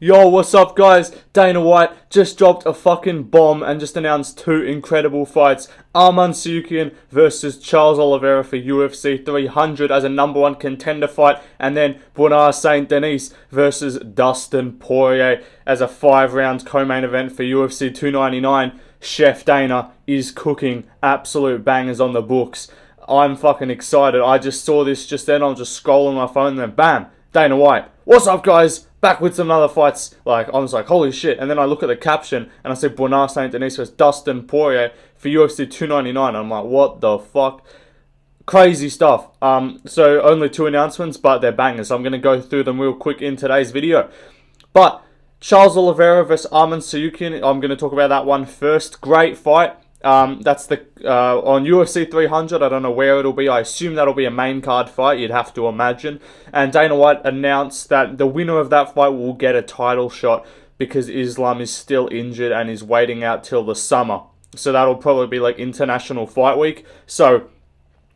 Yo, what's up guys? Dana White just dropped a fucking bomb and just announced two incredible fights. Arman Tsarukyan versus Charles Oliveira for UFC 300 as a #1 contender fight. And then Benoit Saint Denis versus Dustin Poirier as a 5-round co-main event for UFC 299. Chef Dana is cooking absolute bangers on the books. I'm fucking excited. I just saw this just then. I was just scrolling my phone and then bam, Dana White. What's up guys? Back with some other fights. I was like, holy shit. And then I look at the caption and I say Benoit Saint Denis versus Dustin Poirier for UFC 299. I'm like, what the fuck? Crazy stuff. So only two announcements, but they're bangers. So I'm going to go through them real quick in today's video. But Charles Oliveira versus Arman Tsarukyan, I'm going to talk about that one first. Great fight. That's the on UFC 300. I don't know where it'll be. I assume that'll be a main card fight. You'd have to imagine. And Dana White announced that the winner of that fight will get a title shot because Islam is still injured and is waiting out till the summer. So that'll probably be like International Fight Week. So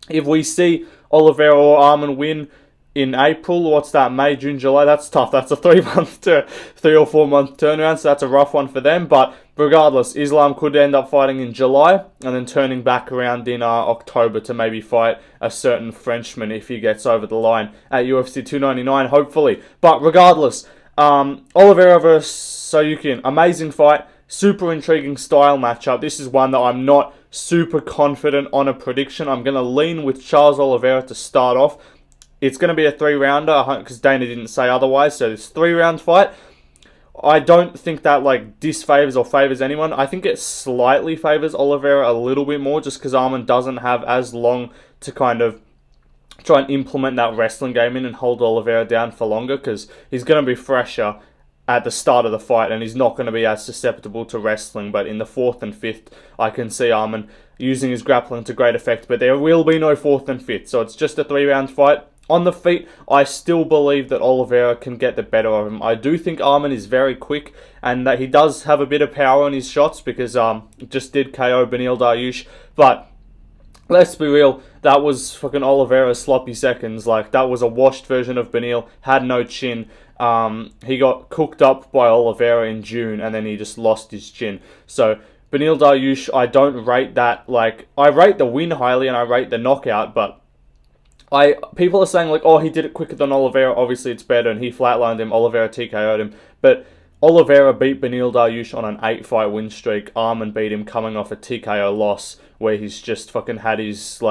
if we see Oliveira or Arman win in April, what's that, May, June, July, that's tough. That's a 3 or 4 month turnaround, so that's a rough one for them. But regardless, Islam could end up fighting in July and then turning back around in October to maybe fight a certain Frenchman if he gets over the line at UFC 299, hopefully. But regardless, Oliveira versus Tsarukyan, amazing fight, super intriguing style matchup. This is one that I'm not super confident on a prediction. I'm going to lean with Charles Oliveira to start off. It's going to be a 3-rounder because Dana didn't say otherwise. So this 3-round fight, I don't think that disfavors or favors anyone. I think it slightly favors Oliveira a little bit more just because Arman doesn't have as long to kind of try and implement that wrestling game in and hold Oliveira down for longer because he's going to be fresher at the start of the fight and he's not going to be as susceptible to wrestling. But in the 4th and 5th, I can see Arman using his grappling to great effect. But there will be no 4th and 5th. So it's just a 3-round fight. On the feet, I still believe that Oliveira can get the better of him. I do think Arman is very quick and that he does have a bit of power on his shots because just did KO Beneil Dariush. But let's be real, that was fucking Oliveira's sloppy seconds. That was a washed version of Beneil, had no chin. He got cooked up by Oliveira in June and then he just lost his chin. So Beneil Dariush, I don't rate that. I rate the win highly and I rate the knockout, but people are saying oh, he did it quicker than Oliveira. Obviously, it's better, and he flatlined him. Oliveira TKO'd him, but Oliveira beat Beneil Dariush on an 8-fight win streak. Arman beat him coming off a TKO loss, where he's just fucking had his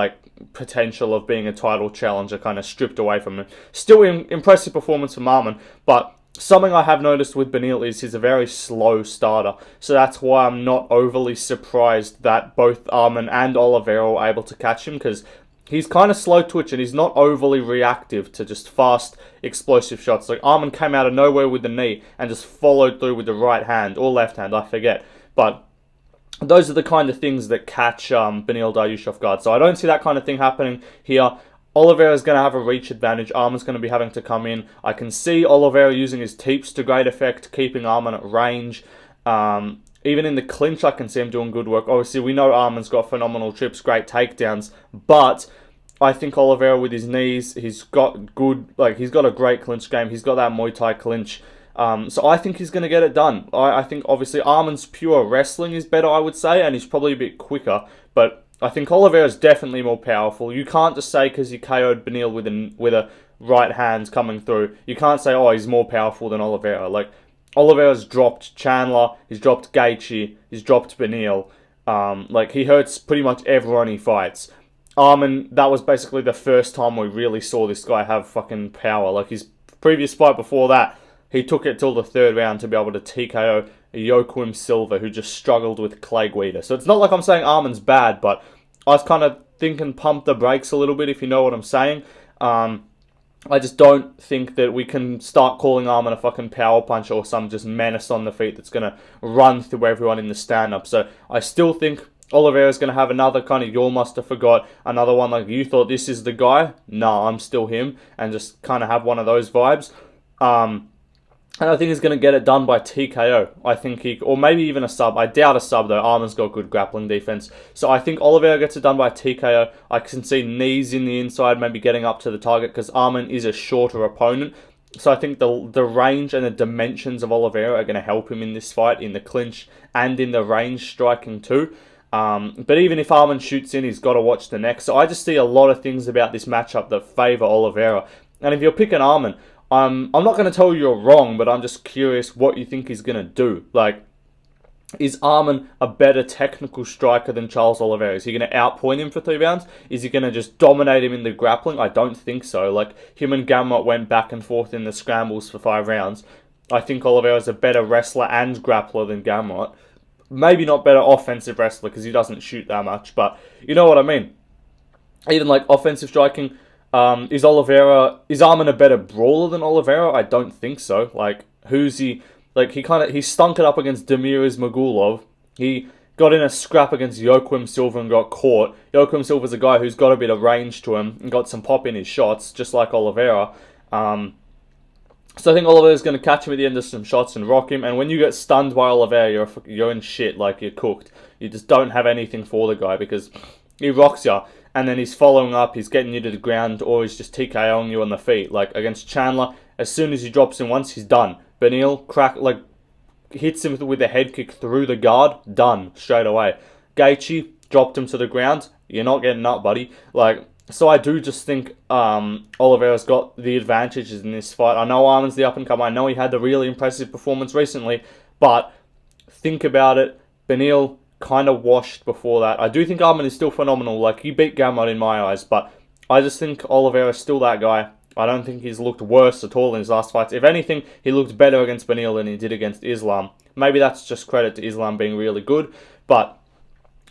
potential of being a title challenger kind of stripped away from him. Still, impressive performance from Arman, but something I have noticed with Beneil is he's a very slow starter. So that's why I'm not overly surprised that both Arman and Oliveira were able to catch him because he's kind of slow twitch and he's not overly reactive to just fast, explosive shots. Arman came out of nowhere with the knee and just followed through with the right hand or left hand, I forget. But those are the kind of things that catch Beneil Dariush off guard. So I don't see that kind of thing happening here. Oliveira's going to have a reach advantage. Arman's going to be having to come in. I can see Oliveira using his teeps to great effect, keeping Arman at range. Even in the clinch, I can see him doing good work. Obviously, we know Arman's got phenomenal trips, great takedowns, but I think Oliveira with his knees, he's got good, he's got a great clinch game. He's got that Muay Thai clinch. So I think he's going to get it done. I think, obviously, Arman's pure wrestling is better, I would say, and he's probably a bit quicker, but I think Oliveira's definitely more powerful. You can't just say because he KO'd Beneil with a right hand coming through, you can't say, oh, he's more powerful than Oliveira. Oliveira's dropped Chandler, he's dropped Gaethje, he's dropped Beneil. He hurts pretty much everyone he fights. Arman, that was basically the first time we really saw this guy have fucking power. His previous fight before that, he took it till the 3rd round to be able to TKO Joaquim Silva, who just struggled with Clay Guida. So it's not like I'm saying Arman's bad, but I was kind of thinking pump the brakes a little bit, if you know what I'm saying. I just don't think that we can start calling Arman a fucking power puncher or some just menace on the feet that's going to run through everyone in the stand-up. So I still think Oliveira's going to have another kind of you must have forgot, another one you thought this is the guy. No, I'm still him, and just kind of have one of those vibes. And I think he's going to get it done by TKO. I think or maybe even a sub. I doubt a sub though. Arman's got good grappling defense. So I think Oliveira gets it done by TKO. I can see knees in the inside, maybe getting up to the target because Arman is a shorter opponent. So I think the range and the dimensions of Oliveira are going to help him in this fight, in the clinch and in the range striking too. But even if Arman shoots in, he's got to watch the neck. So I just see a lot of things about this matchup that favour Oliveira. And if you're picking Arman, I'm not going to tell you you're wrong, but I'm just curious what you think he's going to do. Like, is Arman a better technical striker than Charles Oliveira? Is he going to outpoint him for 3 rounds? Is he going to just dominate him in the grappling? I don't think so. Like, him and Gamrot went back and forth in the scrambles for 5 rounds. I think Oliveira's a better wrestler and grappler than Gamrot. Maybe not better offensive wrestler because he doesn't shoot that much, but you know what I mean. Even like offensive striking, is Arman a better brawler than Oliveira? I don't think so. Like, who's he? Like, he stunk it up against Demiris Magulov. He got in a scrap against Joaquim Silva and got caught. Joaquim Silva's a guy who's got a bit of range to him and got some pop in his shots, just like Oliveira. So I think Oliveira's going to catch him at the end of some shots and rock him. And when you get stunned by Oliveira, you're in shit, like you're cooked. You just don't have anything for the guy because he rocks you. And then he's following up, he's getting you to the ground, or he's just TKOing you on the feet. Like against Chandler, as soon as he drops him once, he's done. Benil hits him with a head kick through the guard, done straight away. Gaethje dropped him to the ground. You're not getting up, buddy. So I do just think Oliveira's got the advantages in this fight. I know Arman's the up-and-comer. I know he had a really impressive performance recently, but think about it. Benil kind of washed before that. I do think Arman is still phenomenal. Like, he beat Gamrot in my eyes, but I just think Oliveira's still that guy. I don't think he's looked worse at all in his last fights. If anything, he looked better against Benil than he did against Islam. Maybe that's just credit to Islam being really good, but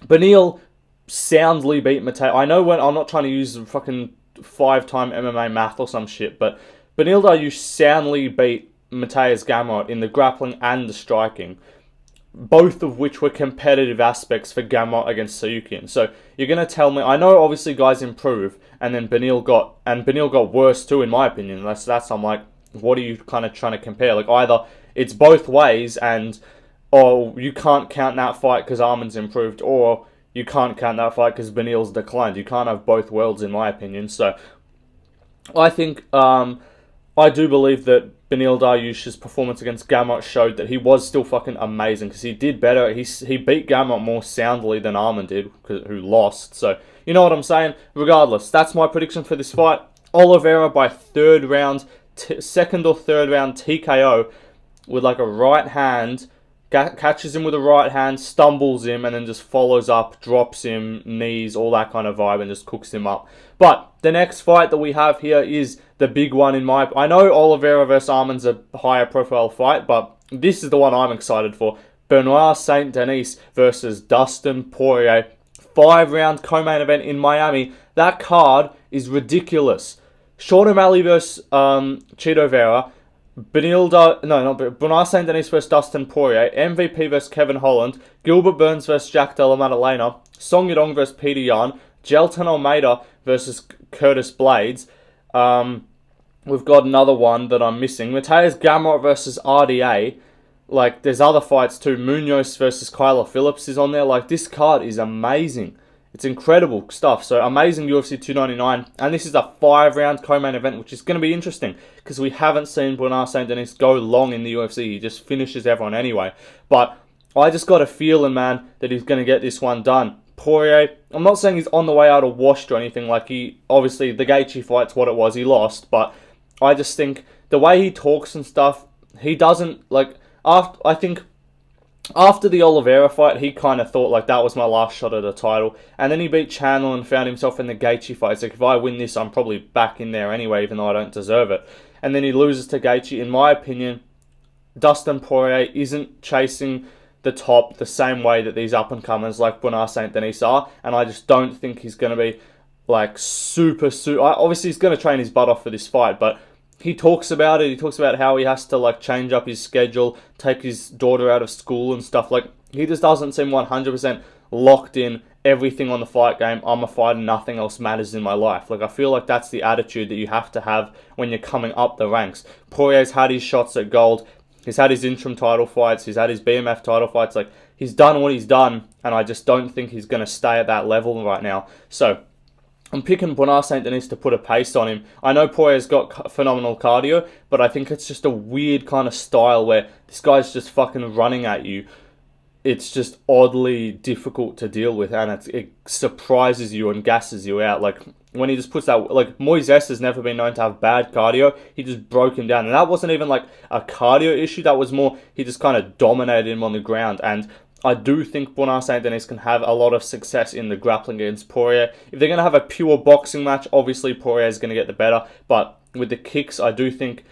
Benil soundly beat Matej. I know I'm not trying to use fucking 5-time MMA math or some shit, but Benil Dariush soundly beat Matej Gamrot in the grappling and the striking, both of which were competitive aspects for Gamrot against Tsarukyan. So you're going to tell me, I know obviously guys improve, and then Benil got worse too, in my opinion. That's I'm like, what are you kind of trying to compare? Like, either it's both ways, or you can't count that fight because Arman's improved, or you can't count that fight because Benil's declined. You can't have both worlds, in my opinion. So I think I do believe that Benil Dariush's performance against Gamrot showed that he was still fucking amazing because he did better. He beat Gamrot more soundly than Arman did, who lost. So you know what I'm saying? Regardless, that's my prediction for this fight. Oliveira by second or third round TKO with like a right hand. Catches him with a right hand, stumbles him, and then just follows up, drops him, knees, all that kind of vibe, and just cooks him up. But the next fight that we have here is the big one in my... I know Oliveira versus Arman's a higher profile fight, but this is the one I'm excited for. Benoit Saint Denis versus Dustin Poirier. 5-round co-main event in Miami. That card is ridiculous. Sean O'Malley versus Chito Vera. Benoit Saint Denis versus Dustin Poirier, MVP versus Kevin Holland, Gilbert Burns versus Jack Della Maddalena, Song Yadong versus Peter Yan, Gelton Almeida versus Curtis Blades. We've got another one that I'm missing. Matej Gamrot versus RDA. Like, there's other fights too. Munoz versus Kyler Phillips is on there. Like, this card is amazing. It's incredible stuff. So, amazing UFC 299. And this is a 5-round co-main event, which is going to be interesting because we haven't seen Benoit Saint Denis go long in the UFC. He just finishes everyone anyway. But I just got a feeling, man, that he's going to get this one done. Poirier, I'm not saying he's on the way out or washed or anything. Like, obviously, the Gaethje fight's what it was. He lost. But I just think the way he talks and stuff, he doesn't, like, after the Oliveira fight, he kind of thought, like, that was my last shot at a title. And then he beat Chandler and found himself in the Gaethje fight. It's like, if I win this, I'm probably back in there anyway, even though I don't deserve it. And then he loses to Gaethje. In my opinion, Dustin Poirier isn't chasing the top the same way that these up-and-comers like Benoit Saint Denis are. And I just don't think he's going to be, like, super... Obviously, he's going to train his butt off for this fight, but... He talks about it. He talks about how he has to, like, change up his schedule, take his daughter out of school and stuff. Like, he just doesn't seem 100% locked in, everything on the fight game. I'm a fighter, nothing else matters in my life. Like, I feel like that's the attitude that you have to have when you're coming up the ranks. Poirier's had his shots at gold. He's had his interim title fights. He's had his BMF title fights. Like, he's done what he's done, and I just don't think he's going to stay at that level right now. So, I'm picking Benoit Saint Denis to put a pace on him. I know Poirier's got phenomenal cardio, but I think it's just a weird kind of style where this guy's just fucking running at you. It's just oddly difficult to deal with, and it surprises you and gasses you out. Like, when he just puts that, like, Moises has never been known to have bad cardio. He just broke him down, and that wasn't even like a cardio issue. That was more, he just kind of dominated him on the ground. And I do think Benoit Saint Denis can have a lot of success in the grappling against Poirier. If they're going to have a pure boxing match, obviously Poirier is going to get the better, but with the kicks, I do think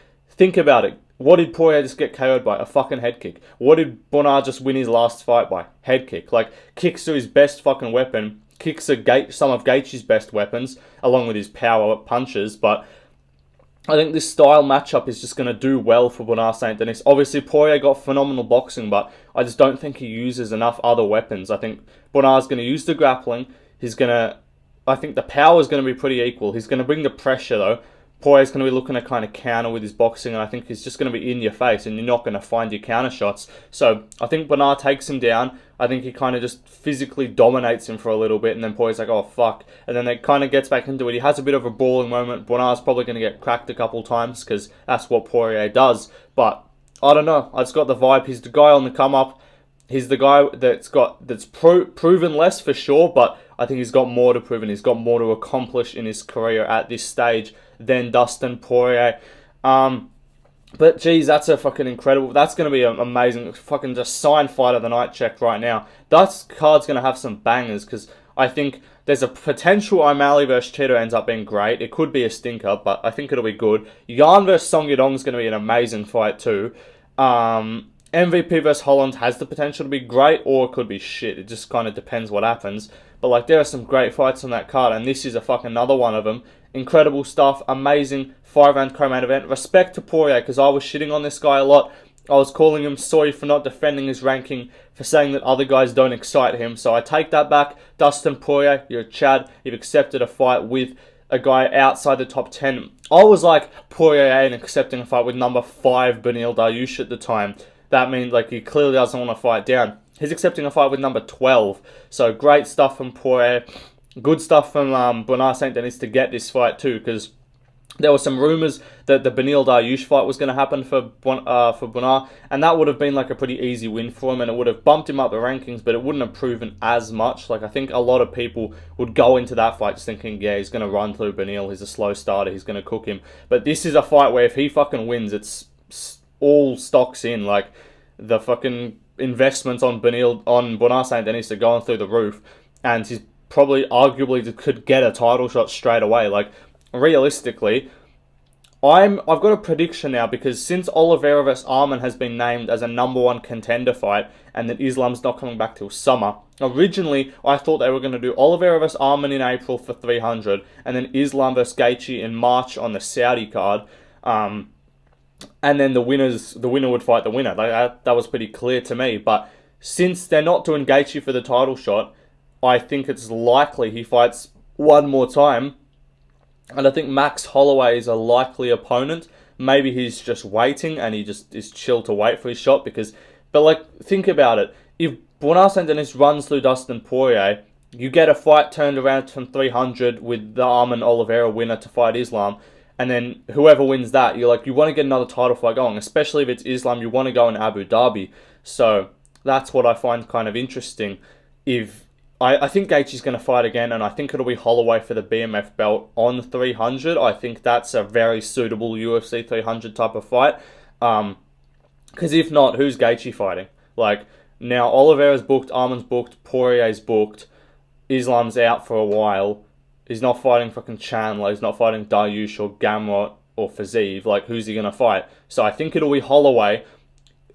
about it. What did Poirier just get KO'd by? A fucking head kick. What did Benoit just win his last fight by? Head kick. Like, kicks are his best fucking weapon. Kicks are some of Gaethje's best weapons, along with his power punches, but I think this style matchup is just going to do well for Benoit Saint Denis. Obviously, Poirier got phenomenal boxing, but I just don't think he uses enough other weapons. I think Benoit's going to use the grappling. I think the power is going to be pretty equal. He's going to bring the pressure, though. Poirier's going to be looking to kind of counter with his boxing, and I think he's just going to be in your face, and you're not going to find your counter shots. So I think Benoit takes him down. I think he kind of just physically dominates him for a little bit, and then Poirier's like, oh, fuck. And then it kind of gets back into it. He has a bit of a brawling moment. Benoit's probably going to get cracked a couple times, because that's what Poirier does. But I don't know. I just got the vibe. He's the guy on the come-up. He's the guy that's proven less for sure, but I think he's got more to prove, and he's got more to accomplish in his career at this stage than Dustin Poirier. But geez, that's a fucking incredible. That's going to be an amazing fucking just signed fight of the night check right now. That card's going to have some bangers, because I think there's a potential O'Malley versus Cheeto ends up being great. It could be a stinker, but I think it'll be good. Yan versus Song Yadong is going to be an amazing fight too. MVP versus Holland has the potential to be great, or it could be shit. It just kind of depends what happens. But like, there are some great fights on that card, and this is a fucking another one of them. Incredible stuff, amazing 5-round co-main event. Respect to Poirier, because I was shitting on this guy a lot. I was calling him sorry for not defending his ranking, for saying that other guys don't excite him. So I take that back. Dustin Poirier, you're a Chad. You've accepted a fight with a guy outside the top 10. I was like, Poirier ain't accepting a fight with number 5 Beneil Dariush at the time. That means like he clearly doesn't want to fight down. He's accepting a fight with number 12. So great stuff from Poirier. Good stuff from Benoit Saint Denis to get this fight too, because there were some rumours that the Beneil Dariush fight was going to happen for Benoit, and that would have been like a pretty easy win for him, and it would have bumped him up the rankings, but it wouldn't have proven as much. Like, I think a lot of people would go into that fight just thinking, yeah, he's going to run through Beneil, he's a slow starter, he's going to cook him. But this is a fight where if he fucking wins, it's all stocks in. Like, the fucking investments on Benoit Saint Denis are going through the roof, and he's probably arguably could get a title shot straight away. Like, realistically, I've got a prediction now, because since Oliveira vs Arman has been named as a number 1 contender fight, and that Islam's not coming back till summer, originally I thought they were going to do Oliveira vs Arman in April for 300, and then Islam vs Gaethje in March on the Saudi card, and then the winner would fight the winner. Like, that was pretty clear to me. But since they're not doing Gaethje for the title shot, I think it's likely he fights one more time. And I think Max Holloway is a likely opponent. Maybe he's just waiting, and he just is chill to wait for his shot. But like, think about it. If Benoit Saint Denis runs through Dustin Poirier, you get a fight turned around from 300 with the Arman Oliveira winner to fight Islam. And then whoever wins that, you want to get another title fight going. Especially if it's Islam, you want to go in Abu Dhabi. So that's what I find kind of interesting. I think Gaethje's going to fight again, and I think it'll be Holloway for the BMF belt on 300. I think that's a very suitable UFC 300 type of fight. Because if not, who's Gaethje fighting? Like, now Oliveira's booked, Arman's booked, Poirier's booked, Islam's out for a while. He's not fighting fucking Chandler, he's not fighting Dariush or Gamrot or Fiziev. Like, who's he going to fight? So I think it'll be Holloway,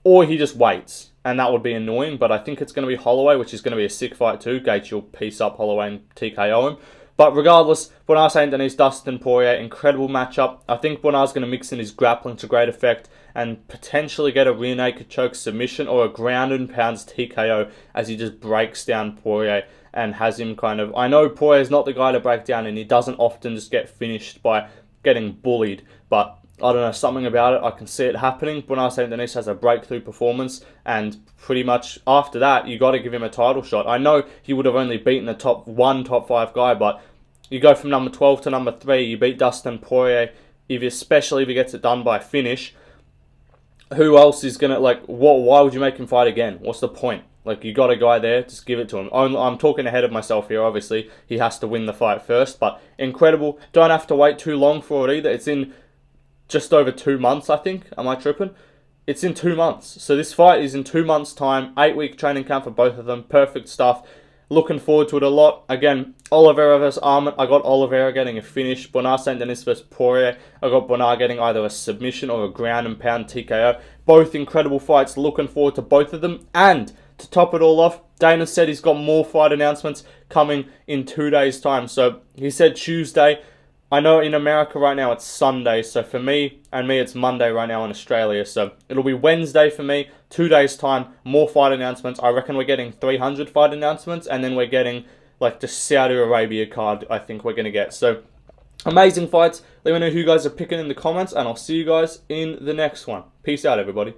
or he just waits, and that would be annoying, but I think it's going to be Holloway, which is going to be a sick fight too. Gaethje will piece up Holloway and TKO him. But regardless, Benoit Saint Denis, Dustin Poirier, incredible matchup. I think Benoit's going to mix in his grappling to great effect and potentially get a rear naked choke submission or a ground and pounds TKO as he just breaks down Poirier and has him kind of... I know Poirier's not the guy to break down, and he doesn't often just get finished by getting bullied, but I don't know, something about it, I can see it happening. Benoit Saint Denis has a breakthrough performance, and pretty much after that, you got to give him a title shot. I know he would have only beaten the top 5 guy, but you go from number 12 to number 3. You beat Dustin Poirier, especially if he gets it done by finish. Who else is gonna why would you make him fight again? What's the point? Like, you got a guy there, just give it to him. I'm talking ahead of myself here, obviously. He has to win the fight first, but incredible. Don't have to wait too long for it either. It's in just over 2 months, I think. Am I tripping? It's in 2 months. So this fight is in 2 months' time. 8-week training camp for both of them. Perfect stuff. Looking forward to it a lot. Again, Oliveira versus Arman. I got Oliveira getting a finish. Benoit Saint Denis versus Porier. I got Benoit getting either a submission or a ground and pound TKO. Both incredible fights. Looking forward to both of them. And to top it all off, Dana said he's got more fight announcements coming in 2 days' time. So he said Tuesday. I know in America right now it's Sunday, so for me it's Monday right now in Australia. So it'll be Wednesday for me, 2 days' time, more fight announcements. I reckon we're getting 300 fight announcements, and then we're getting the Saudi Arabia card, I think we're going to get. So amazing fights. Let me know who you guys are picking in the comments, and I'll see you guys in the next one. Peace out, everybody.